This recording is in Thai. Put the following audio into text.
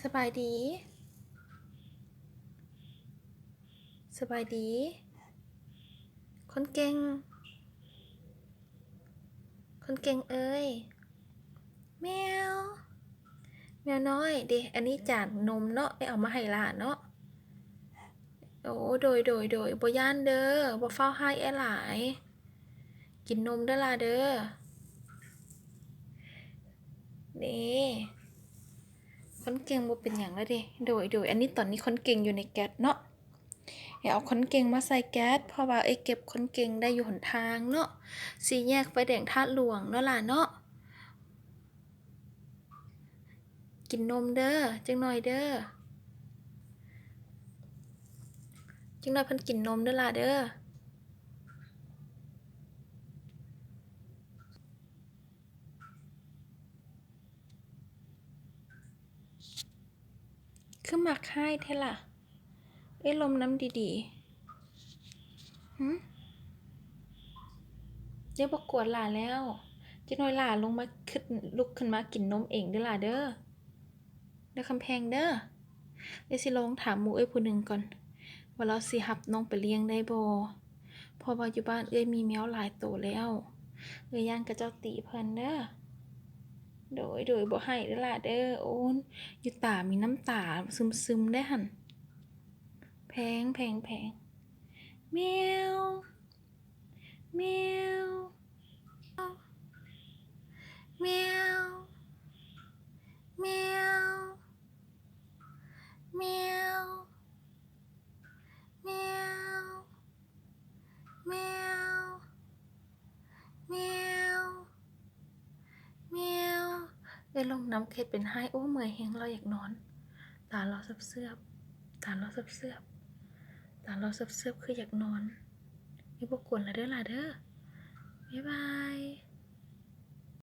สบายดี สบายดี คนเก่ง คนเก่งเอ้ย แมว แมวน้อยเดะอันนี้จานนมเนาะไปเอามาให้หลานเนาะ โอ้โดยบ่ย่านเด้อบ่เฝ้าให้แอหลาย กินนมเด้อล่ะเด้อนี่คนเก่งบ่เป็นหยังแล้วเด้โดยอันนี้ตอนนี้คนเก่งอยู่ในแก๊สเนาะให้เอาคนเก่งมาใส่แก๊สเพราะว่าเก็บคนเก่งได้อยู่หนทางเนาะสี่แยกไฟแดงธาตุหลวงเนาะล่ะเนาะกินนมเด้อจังหน่อยเด้อจังหน่อยเพิ่นกินนมเด้อล่ะเด้อคือมักให้แท้ล่ะลมน้ำดีๆหึเดี๋ยวบ่กวนหลาแล้วจังหน่อยหลาลงมาลุกขึ้นมากินนมเองเด้อล่ะเด้อเด้อคำแพงเด้อเดี๋ยวสิลองถามหมู่ผู้หนึ่งก่อนว่าเราสิรับน้องไปเลี้ยงได้บ่เพราะว่าอยู่บ้านมีแมวหลายโตแล้วย่านเขาเจ้าติเพิ่นเด้อโดยบ่ให้เด้อล่ะเด้อโอ้นอยู่ตามีน้ำตาซึมๆได้หั่นแพงแมวแมวแมวแมวแมวแมวแมวแมวแมวลงน้ำเข็ดเป็นไห้โอ้เมื่อยแฮงเราอยากนอนตาเราเสือบๆตาเราเสือบๆตาเราเสือบๆคืออยากนอนอย่าบ่กวนละเด้อล่ะเด้อบ๊ายบาย